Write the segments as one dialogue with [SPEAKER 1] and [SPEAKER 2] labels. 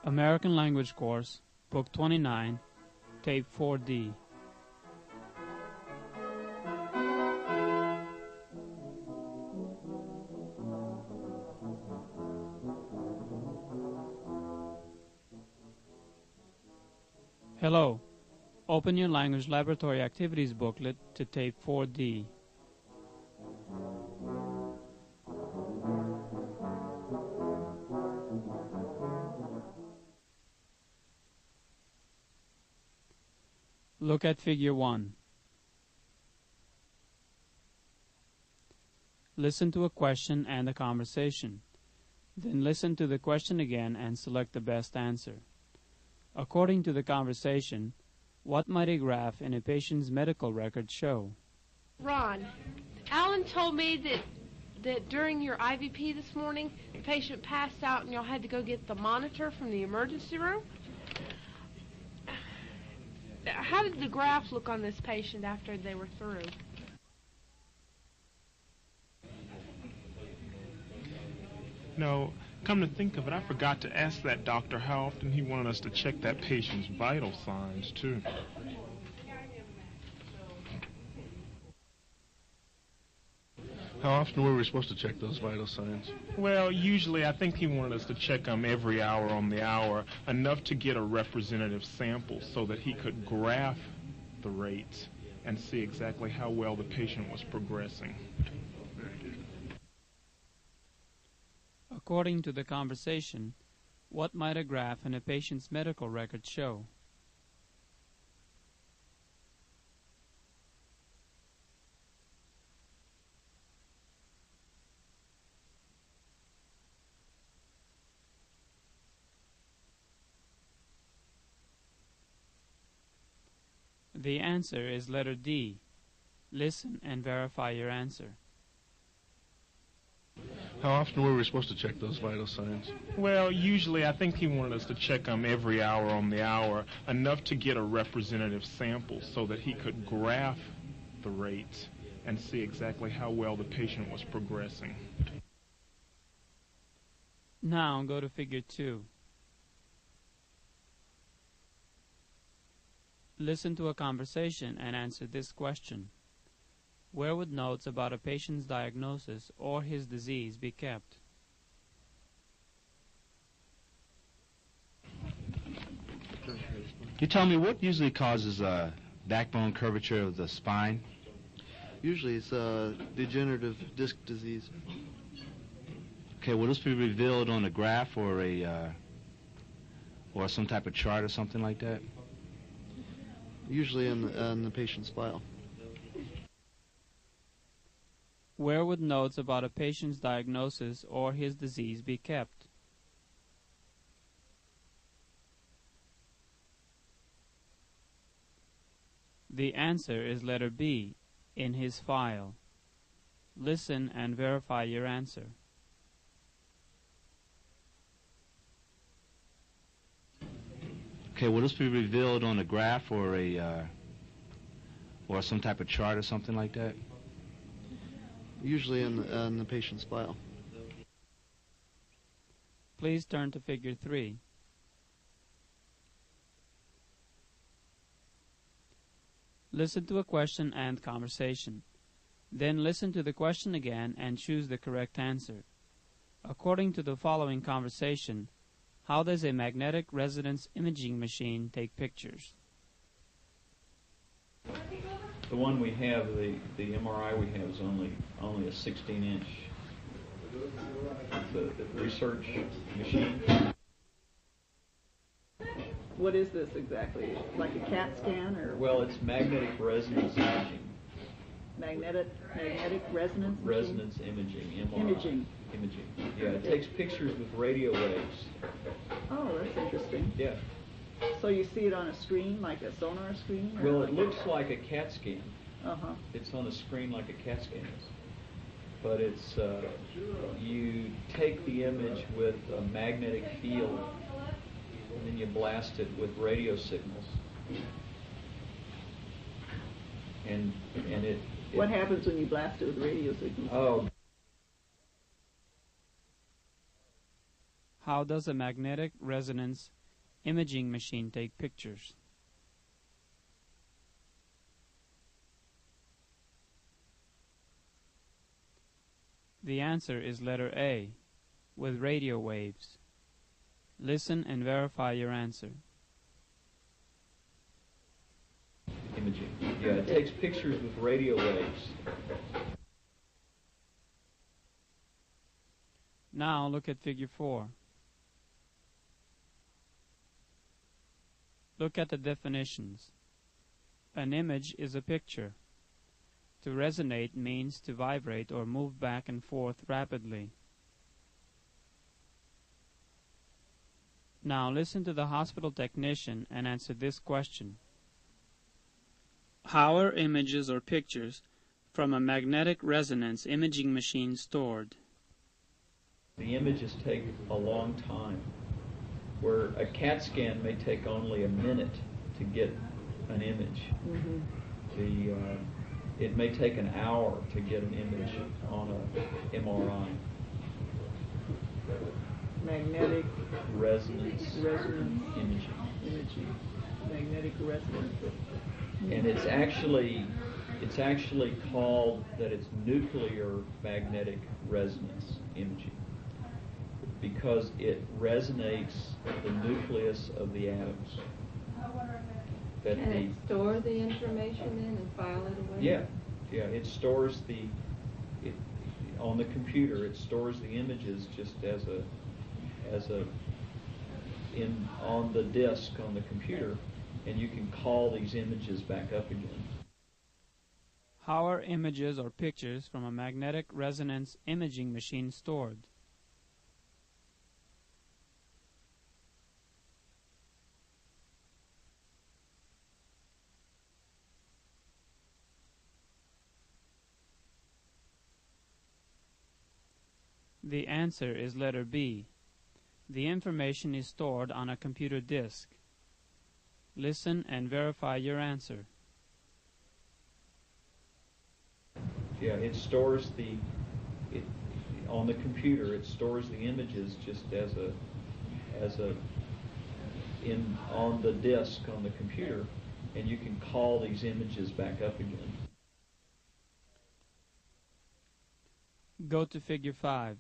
[SPEAKER 1] American Language Course, Book 29, Tape 4D. Hello. Open your Language Laboratory Activities booklet to Tape 4D. Look at Figure 1. Listen to a question and a conversation. Then listen to the question again and select the best answer. According to the conversation, what might a graph in a patient's medical record show?
[SPEAKER 2] Ron, Alan told me that during your IVP this morning, the patient passed out and y'all had to go get the monitor from the emergency room. How did the graph look on this patient after they were through?
[SPEAKER 3] No, come to think of it, I forgot to ask that doctor how often he wanted us to check that patient's vital signs, too.
[SPEAKER 4] How often were we supposed to check those vital signs?
[SPEAKER 3] Well, usually I think he wanted us to check them every hour on the hour, enough to get a representative sample so that he could graph the rates and see exactly how well the patient was progressing.
[SPEAKER 1] According to the conversation, what might a graph in a patient's medical record show? The answer is letter D. Listen and verify your answer.
[SPEAKER 4] How often were we supposed to check those vital signs?
[SPEAKER 3] Well, usually I think he wanted us to check them every hour on the hour, enough to get a representative sample so that he could graph the rates and see exactly how well the patient was progressing.
[SPEAKER 1] Now go to Figure 2. Listen to a conversation and answer this question. Where would notes about a patient's diagnosis or his disease be kept?
[SPEAKER 5] You tell me, what usually causes backbone curvature of the spine?
[SPEAKER 6] Usually it's degenerative disc disease.
[SPEAKER 5] Okay, will this be revealed on a graph or some type of chart or something like that?
[SPEAKER 6] Usually in the patient's file.
[SPEAKER 1] Where would notes about a patient's diagnosis or his disease be kept? The answer is letter B, in his file. Listen and verify your answer.
[SPEAKER 5] Okay, will this be revealed on a graph or some type of chart or something like that?
[SPEAKER 6] Usually in the patient's file.
[SPEAKER 1] Please turn to Figure 3. Listen to a question and conversation. Then listen to the question again and choose the correct answer. According to the following conversation, how does a magnetic resonance imaging machine take pictures?
[SPEAKER 7] The one we have, the MRI we have, is only a 16-inch. It's a research machine.
[SPEAKER 8] What is this exactly? Like a CAT scan or?
[SPEAKER 7] Well, it's magnetic resonance imaging.
[SPEAKER 8] Magnetic resonance machine?
[SPEAKER 7] Resonance imaging, MRI.
[SPEAKER 8] Imaging.
[SPEAKER 7] Yeah, it takes pictures with radio waves.
[SPEAKER 8] Oh, that's interesting.
[SPEAKER 7] Yeah.
[SPEAKER 8] So you see it on a screen, like a sonar screen?
[SPEAKER 7] Well, it looks like a CAT scan.
[SPEAKER 8] Uh-huh.
[SPEAKER 7] It's on a screen like a CAT scan is. But it's, you take the image with a magnetic field, and then you blast it with radio signals. And it...
[SPEAKER 8] What happens when you blast it with radio signals?
[SPEAKER 7] Oh.
[SPEAKER 1] How does a magnetic resonance imaging machine take pictures? The answer is letter A, with radio waves. Listen and verify your answer.
[SPEAKER 7] Imaging. Yeah, it takes pictures with radio waves.
[SPEAKER 1] Now look at figure 4. Look at the definitions. An image is a picture. To resonate means to vibrate or move back and forth rapidly. Now listen to the hospital technician and answer this question. How are images or pictures from a magnetic resonance imaging machine stored?
[SPEAKER 7] The images take a long time, where a CAT scan may take only a minute to get an image. It may take an hour to get an image on a MRI.
[SPEAKER 8] Magnetic
[SPEAKER 7] Resonance
[SPEAKER 8] imaging.
[SPEAKER 7] imaging.
[SPEAKER 8] Magnetic resonance.
[SPEAKER 7] And it's actually called that it's nuclear magnetic resonance imaging, because it resonates the nucleus of the atoms. That
[SPEAKER 9] Can it store the information in and file it away?
[SPEAKER 7] Yeah. It stores on the computer. It stores the images just on the disk on the computer, and you can call these images back up again.
[SPEAKER 1] How are images or pictures from a magnetic resonance imaging machine stored? The answer is letter B. The information is stored on a computer disk. Listen and verify your answer.
[SPEAKER 7] Yeah, it stores on the computer. It stores the images just on the disk on the computer, and you can call these images back up again.
[SPEAKER 1] Go to figure 5.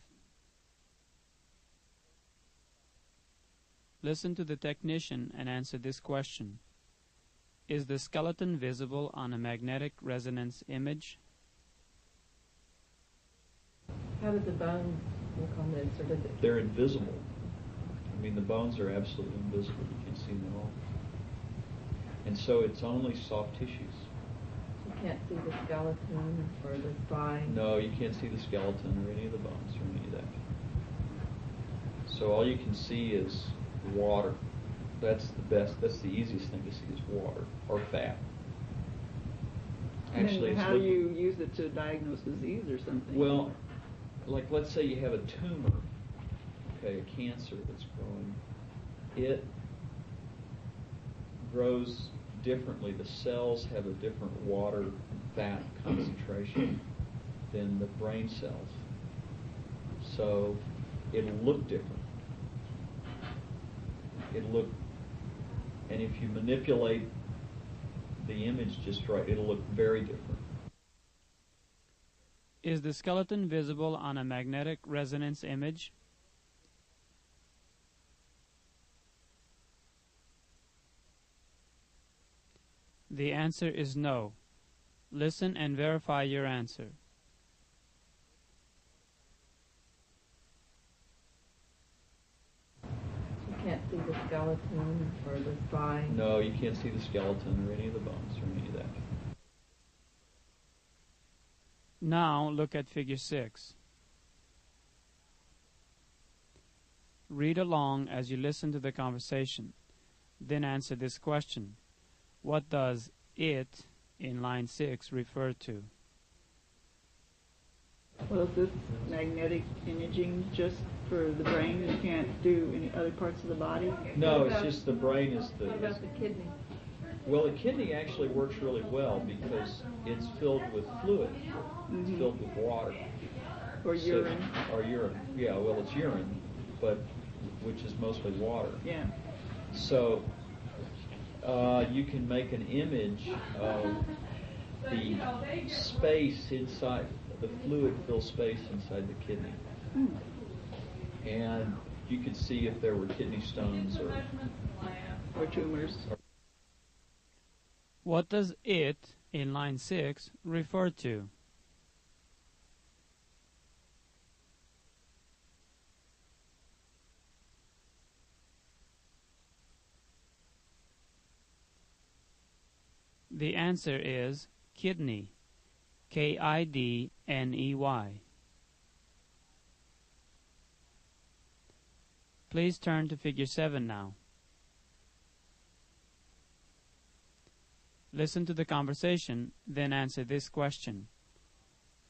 [SPEAKER 1] Listen to the technician and answer this question. Is the skeleton visible on a magnetic resonance image?
[SPEAKER 9] How did the bones look on this? Or did it...
[SPEAKER 7] They're invisible. I mean, the bones are absolutely invisible. You can't see them at all. And so it's only soft tissues.
[SPEAKER 9] You can't see the skeleton or the spine?
[SPEAKER 7] No, you can't see the skeleton or any of the bones or any of that. So all you can see is water. That's the easiest thing to see is water or fat.
[SPEAKER 8] Actually, how do you use it to diagnose disease or something?
[SPEAKER 7] Well, like let's say you have a tumor, okay, a cancer that's growing. It grows differently. The cells have a different water and fat concentration than the brain cells. So it'll look different. And if you manipulate the image just right, it'll look very different.
[SPEAKER 1] Is the skeleton visible on a magnetic resonance image? The answer is no. Listen and verify your answer.
[SPEAKER 9] You can't see the skeleton or the spine?
[SPEAKER 7] No, you can't see the skeleton or any of the bones or any of that.
[SPEAKER 1] Now look at figure 6. Read along as you listen to the conversation. Then answer this question. What does it in line 6 refer to?
[SPEAKER 8] Well, is this magnetic imaging just for the brain? You can't do any other parts of the body?
[SPEAKER 7] No, it's just the brain is the...
[SPEAKER 9] What about the kidney?
[SPEAKER 7] Well, the kidney actually works really well because it's filled with fluid. It's filled with water.
[SPEAKER 8] Or urine?
[SPEAKER 7] Or urine. Yeah, well, it's urine. But which is mostly water.
[SPEAKER 8] Yeah.
[SPEAKER 7] So you can make an image of the space inside, the fluid-filled space inside the kidney. And you could see if there were kidney stones
[SPEAKER 8] Or tumors.
[SPEAKER 1] What does it, in line 6, refer to? The answer is kidney. K-I-D-N-E-Y. Please turn to figure 7 now. Listen to the conversation, then answer this question.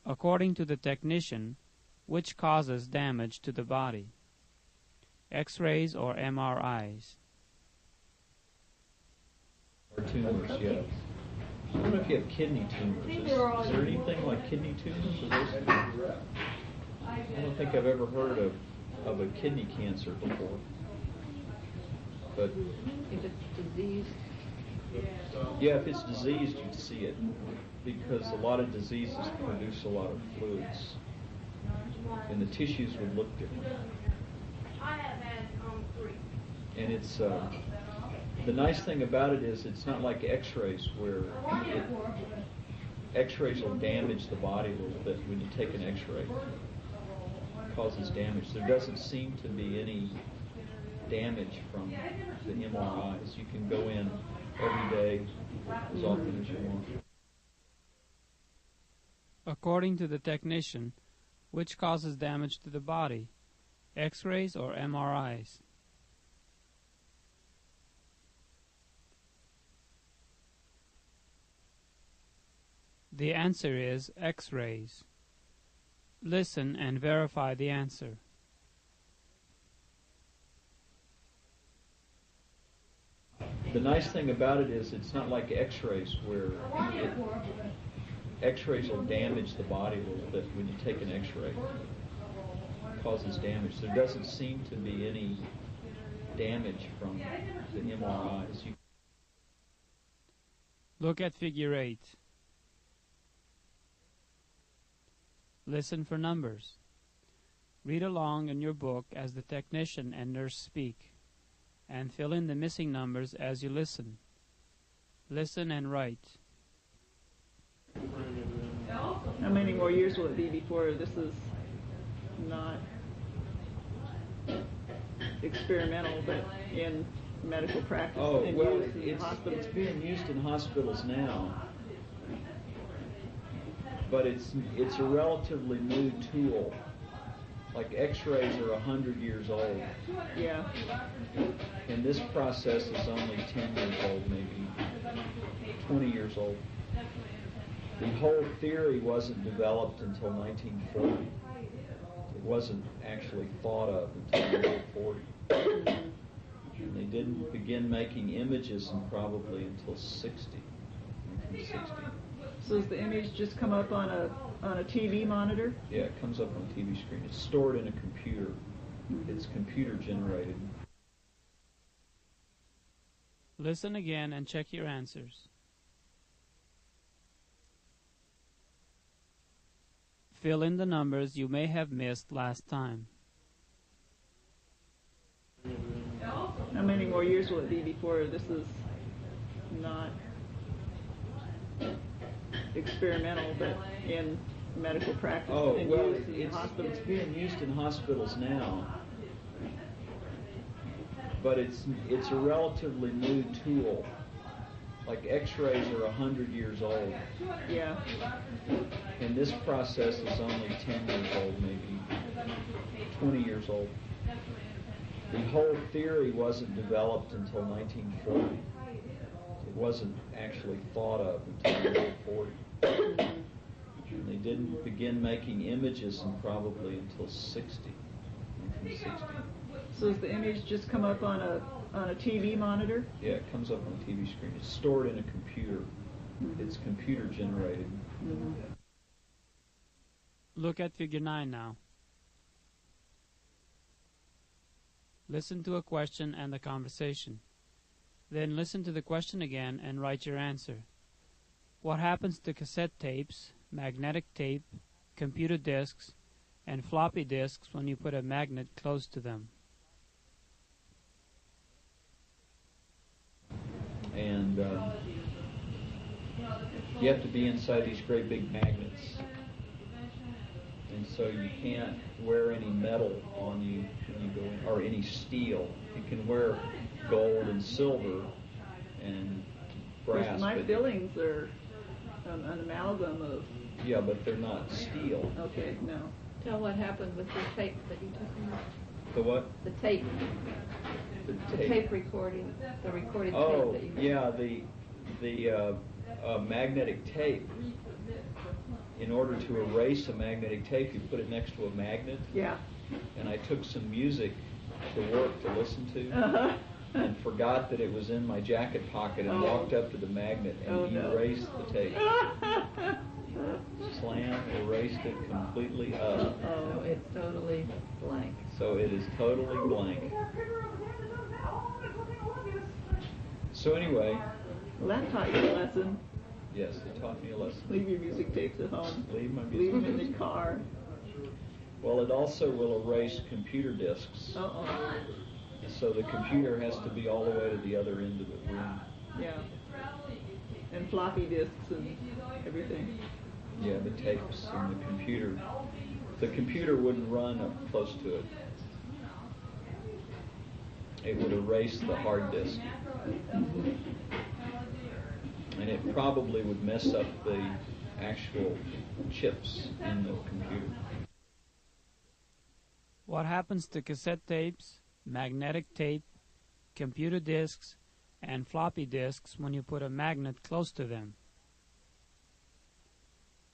[SPEAKER 1] According to the technician, which causes damage to the body? X-rays or MRIs?
[SPEAKER 7] or tumors, yeah. I don't know if you have kidney tumors. Is there anything like kidney tumors? I don't think I've ever heard of a kidney cancer before. But
[SPEAKER 9] If it's diseased,
[SPEAKER 7] yeah, if it's diseased, you'd see it, because a lot of diseases produce a lot of fluids, and the tissues would look different. And it's the nice thing about it is it's not like X-rays where X-rays will damage the body a little bit when you take an X-ray. It causes damage. There doesn't seem to be any damage from the MRIs. You can go in every day as often as you want.
[SPEAKER 1] According to the technician, which causes damage to the body? X-rays or MRIs? The answer is X-rays. Listen and verify the answer.
[SPEAKER 7] The nice thing about it is it's not like X-rays where X-rays will damage the body a little bit when you take an X-ray. It causes damage. There doesn't seem to be any damage from the MRIs.
[SPEAKER 1] Look at figure 8. Listen for numbers. Read along in your book as the technician and nurse speak, and fill in the missing numbers as you listen. Listen and write.
[SPEAKER 8] How many more years will it be before this is not experimental, but in medical practice?
[SPEAKER 7] Oh,
[SPEAKER 8] and
[SPEAKER 7] well,
[SPEAKER 8] used in hospitals?
[SPEAKER 7] it's being used in hospitals now, but it's a relatively new tool. Like X-rays are 100 years old.
[SPEAKER 8] Yeah.
[SPEAKER 7] And this process is only 10 years old, maybe 20 years old. The whole theory wasn't developed until 1940. It wasn't actually thought of until 1940. And they didn't begin making images probably until 1960.
[SPEAKER 8] So does the image just come up on a TV monitor?
[SPEAKER 7] Yeah, it comes up on a TV screen. It's stored in a computer. It's computer generated.
[SPEAKER 1] Listen again and check your answers. Fill in the numbers you may have missed last time.
[SPEAKER 8] How many more years will it be before this is not experimental, but in medical practice?
[SPEAKER 7] Oh,
[SPEAKER 8] and
[SPEAKER 7] well,
[SPEAKER 8] used in hospitals?
[SPEAKER 7] it's being used in hospitals now, but it's a relatively new tool. Like X-rays are 100 years old.
[SPEAKER 8] Yeah.
[SPEAKER 7] And this process is only 10 years old, maybe 20 years old. The whole theory wasn't developed until 1940. It wasn't actually thought of until 1940. And they didn't begin making images probably until 1960.
[SPEAKER 8] So does the image just come up on a TV monitor?
[SPEAKER 7] Yeah, it comes up on a TV screen. It's stored in a computer. It's computer generated.
[SPEAKER 1] Look at figure 9 now. Listen to a question and the conversation. Then listen to the question again and write your answer. What happens to cassette tapes, magnetic tape, computer disks, and floppy disks when you put a magnet close to them?
[SPEAKER 7] And you have to be inside these great big magnets. And so you can't wear any metal on you when you go in, or any steel. You can wear gold and silver and brass.
[SPEAKER 8] My fillings are an amalgam of...
[SPEAKER 7] Yeah, but they're not steel.
[SPEAKER 8] Okay, no.
[SPEAKER 9] Tell what happened with the tape that you took off.
[SPEAKER 7] The what?
[SPEAKER 9] The tape.
[SPEAKER 7] The
[SPEAKER 9] Tape recording. The recorded
[SPEAKER 7] oh,
[SPEAKER 9] tape that you...
[SPEAKER 7] yeah, the magnetic tape. In order to erase a magnetic tape, you put it next to a magnet.
[SPEAKER 8] Yeah.
[SPEAKER 7] And I took some music to work to listen to, and forgot that it was in my jacket pocket, and walked up to the magnet and erased the tape. Slam, erased it completely up.
[SPEAKER 9] Oh, it's totally blank.
[SPEAKER 7] So it is totally blank. So anyway.
[SPEAKER 8] Well, that taught you a lesson.
[SPEAKER 7] Yes, it taught me a lesson.
[SPEAKER 8] Leave your music tapes at home.
[SPEAKER 7] Leave my music
[SPEAKER 8] Leave them in the car.
[SPEAKER 7] Well, it also will erase computer disks.
[SPEAKER 8] Uh-oh.
[SPEAKER 7] So the computer has to be all the way to the other end of the room.
[SPEAKER 8] Yeah. And floppy disks and everything.
[SPEAKER 7] Yeah, the tapes and the computer. The computer wouldn't run up close to it. It would erase the hard disk. And it probably would mess up the actual chips in the computer.
[SPEAKER 1] What happens to cassette tapes, magnetic tape, computer disks, and floppy disks when you put a magnet close to them?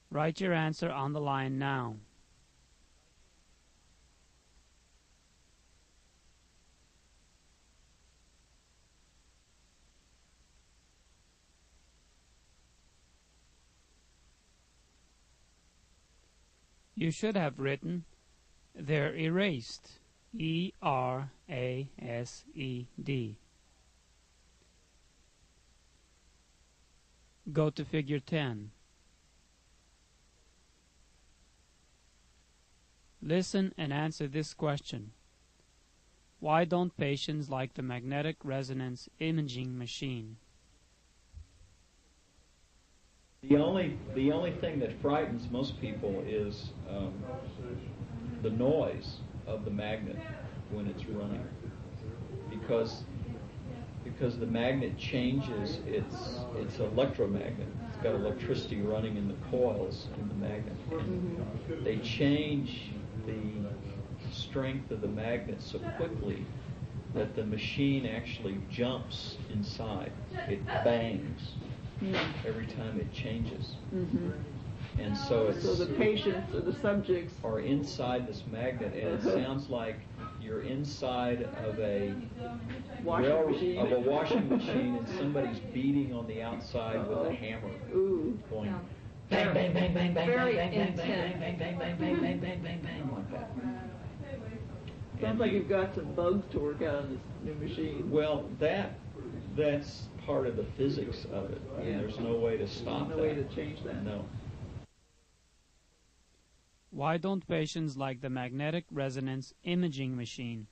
[SPEAKER 1] Write your answer on the line now. You should have written, they're erased. E-R-A-S-E-D. Go to figure 10. Listen and answer this question. Why don't patients like the magnetic resonance imaging machine?
[SPEAKER 7] The only thing that frightens most people is the noise of the magnet when it's running, because the magnet changes its electromagnet. It's got electricity running in the coils in the magnet. And they change the strength of the magnet so quickly that the machine actually jumps inside. It bangs every time it changes. And so
[SPEAKER 8] the patients or the subjects
[SPEAKER 7] are inside this magnet, and it sounds like you're inside of a washing machine, and somebody's beating on the outside with a hammer. Going bang, bang, bang, bang, bang,
[SPEAKER 9] Very
[SPEAKER 7] bang, bang, bang,
[SPEAKER 9] intense.
[SPEAKER 7] bang, bang, bang, bang, bang, bang, bang, bang, like that.
[SPEAKER 8] Sounds like you've got some bugs to work out on this new machine.
[SPEAKER 7] Well, that's part of the physics of it. I mean, there's no way to stop that.
[SPEAKER 8] No way to change that.
[SPEAKER 7] No.
[SPEAKER 1] Why don't patients like the magnetic resonance imaging machine?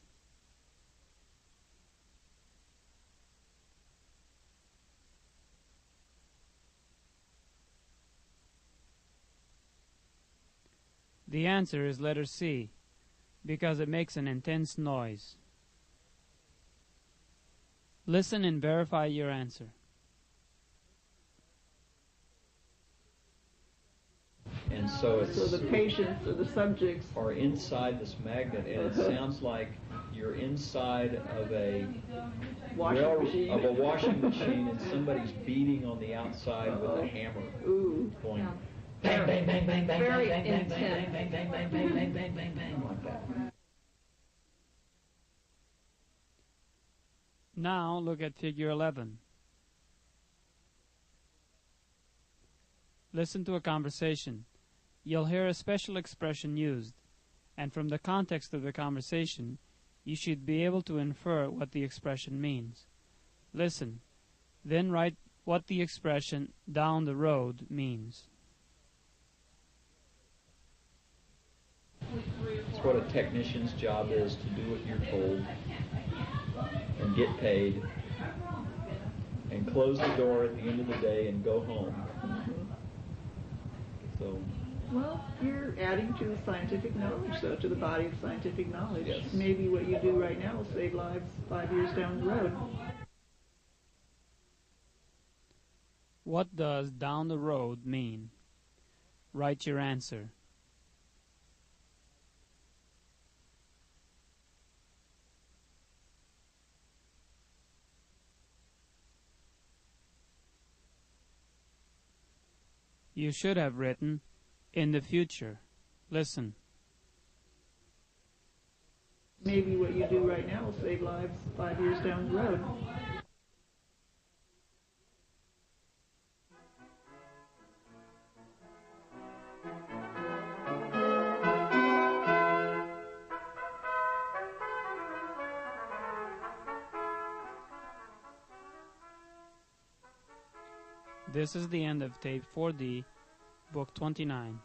[SPEAKER 1] The answer is letter C, because it makes an intense noise. Listen and verify your answer.
[SPEAKER 7] And so
[SPEAKER 8] the patients or the subjects
[SPEAKER 7] are inside this magnet, and it sounds like you're inside of a washing machine, and somebody's beating on the outside with a hammer. Going bang, bang, bang, bang, bang,
[SPEAKER 9] Very
[SPEAKER 7] bang, bang,
[SPEAKER 9] intense.
[SPEAKER 7] bang, bang, bang, bang, bang, bang, bang, bang, bang, like that.
[SPEAKER 1] Now look at figure 11. Listen to a conversation. You'll hear a special expression used, and from the context of the conversation, You should be able to infer what the expression means. Listen, then write what the expression down the road means.
[SPEAKER 7] It's what a technician's job is, to do what you're told and get paid and close the door at the end of the day and go home. So,
[SPEAKER 8] well, you're adding to the scientific knowledge, though, to the body of scientific knowledge.
[SPEAKER 7] Yes.
[SPEAKER 8] Maybe what you do right now will save lives 5 years down the road.
[SPEAKER 1] What does down the road mean? Write your answer. You should have written, in the future. Listen.
[SPEAKER 8] Maybe what you do right now will save lives 5 years down the road.
[SPEAKER 1] This is the end of Tape 4D, Book 29.